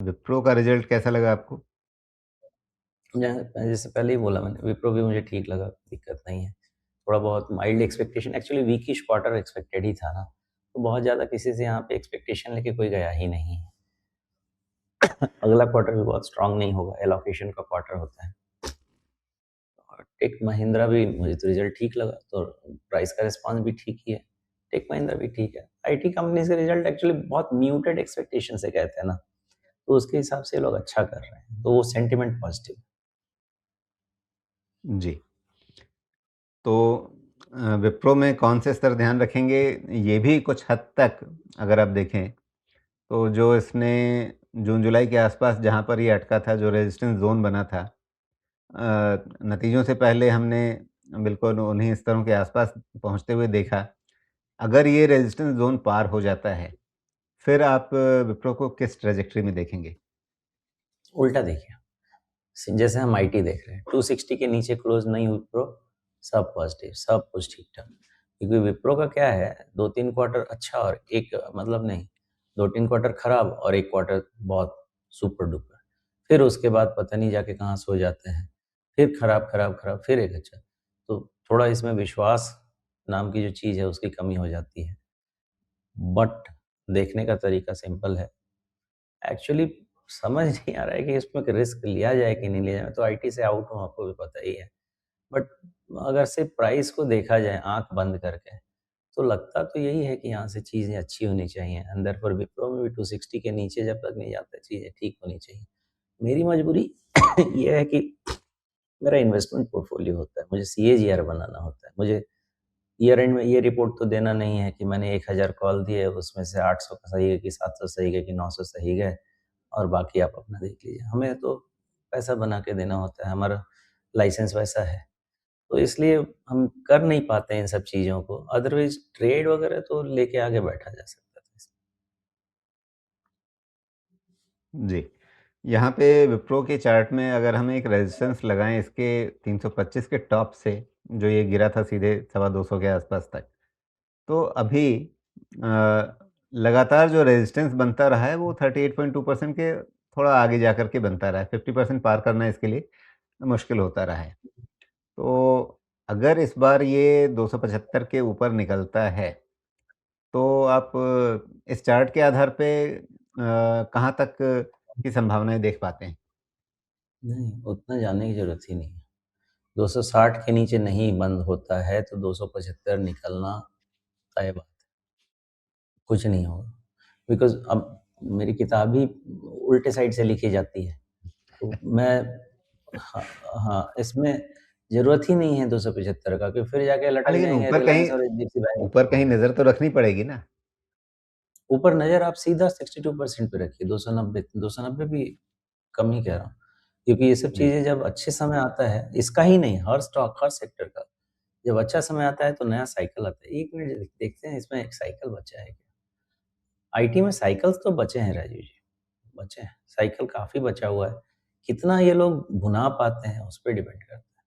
विप्रो का रिजल्ट कैसा लगा आपको? जैसे पहले ही बोला मैंने, विप्रो भी मुझे ठीक लगा, दिक्कत नहीं है। थोड़ा बहुत mild expectation, actually weakish quarter expected ही था ना, तो बहुत ज़्यादा किसी से यहाँ पे एक्सपेक्टेशन लेके कोई गया ही नहीं है। अगला क्वार्टर भी बहुत स्ट्रांग नहीं होगा, एलोकेशन का क्वार्टर होता है। और टेक महिंद्रा भी मुझे तो रिजल्ट ठीक लगा, तो प्राइस का रिस्पॉन्स भी ठीक ही है। टेक महिंद्रा भी ठीक है। आईटी कंपनी के रिजल्ट एक्चुअली बहुत म्यूटेड एक्सपेक्टेशन से कहते हैं ना, तो उसके हिसाब से ये लोग अच्छा कर रहे हैं, तो वो सेंटिमेंट पॉजिटिव। जी। तो विप्रो में कौन से स्तर ध्यान रखेंगे? ये भी कुछ हद तक अगर आप देखें, तो जो इसने जून-जुलाई के आसपास जहाँ पर ये अटका था, जो रेजिस्टेंस ज़ोन बना था, नतीजों से पहले हमने बिल्कुल उन्हीं स्तरों के आसपास पहुँचते हुए देखा। अगर ये रेजिस्टेंस ज़ोन पार हो जाता है, फिर आप विप्रो को किस ट्रैजेक्टरी में देखेंगे? उल्टा देखिए, जैसे हम आईटी देख रहे हैं, 260 के नीचे क्लोज नहीं हुई विप्रो, सब पॉजिटिव, सब कुछ ठीक ठाक। क्योंकि विप्रो का क्या है, 2-3 क्वार्टर अच्छा और एक मतलब नहीं, 2-3 क्वार्टर खराब और एक क्वार्टर बहुत सुपर डुपर, फिर उसके बाद पता नहीं जाके कहाँ सो जाते हैं, फिर खराब खराब खराब, फिर एक अच्छा। तो थोड़ा इसमें विश्वास नाम की जो चीज़ है उसकी कमी हो जाती है। बट देखने का तरीका सिंपल है। एक्चुअली समझ नहीं आ रहा है कि इसमें रिस्क लिया जाए कि नहीं लिया जाए। मैं तो आईटी से आउट हूँ, आपको भी पता ही है। बट अगर सिर्फ प्राइस को देखा जाए आँख बंद करके, तो लगता तो यही है कि यहाँ से चीज़ें अच्छी होनी चाहिए। अंदर पर विप्रो में भी 260 के नीचे जब तक नहीं जाता, चीज़ें ठीक होनी चाहिए। मेरी मजबूरी ये है कि मेरा इन्वेस्टमेंट पोर्टफोलियो होता है, मुझे सीएजीआर बनाना होता है। मुझे ईयर एंड में ये रिपोर्ट तो देना नहीं है कि मैंने 1000 कॉल दिए, उसमें से 800 का सही गए कि 700 सही गए कि 900 सही गए और बाकी आप अपना देख लीजिए। हमें तो पैसा बना के देना होता है, हमारा लाइसेंस वैसा है। तो इसलिए हम कर नहीं पाते हैं इन सब चीज़ों को, अदरवाइज़ ट्रेड वगैरह तो लेके आगे बैठा जा सकता था। जी। यहाँ पे विप्रो के चार्ट में अगर हम एक रेजिस्टेंस लगाएँ इसके 325 के टॉप से, जो ये गिरा था सीधे सवा 200 के आसपास तक। तो अभी लगातार जो रेजिस्टेंस बनता रहा है वो 38.2% के थोड़ा आगे जाकर के बनता रहा है। 50% पार करना इसके लिए मुश्किल होता रहा है। तो अगर इस बार ये 275 के ऊपर निकलता है, तो आप इस चार्ट के आधार पे कहाँ तक की संभावनाएँ देख पाते हैं? नहीं, उतना जाने की ज़रूरत ही नहीं है। 260 के नीचे नहीं बंद होता है तो 275 निकलना तय बात है, कुछ नहीं होगा। बिकॉज़ अब मेरी किताब ही उल्टे साइड से लिखी जाती है। तो मैं हाँ, हाँ, इसमें ज़रूरत ही नहीं है 275 का, कि फिर जाके हाँ, लटक लेकिन जाएँगे रिलायंस और एचडीएफसी बैंक। ऊपर कहीं नज़र तो रखनी पड़ेगी ना? ऊपर नज़र आप सीधा 62% पे रखिए, 290, 290 भी कम ही कह रहा हूँ। क्योंकि ये सब जी। चीज़ें जब अच्छे समय आता है, इसका ही नहीं, हर स्टॉक, हर सेक्टर का, जब अच्छा समय आता है तो नया साइकिल आता है। 1 मिनट देखते हैं इसमें एक साइकिल बचा है क्या? आईटी में साइकल्स तो बचे हैं राजीव जी, बचे हैं। साइकिल काफ़ी बचा हुआ है। कितना ये लोग भुना पाते हैं, उस पे डिपेंड करता है।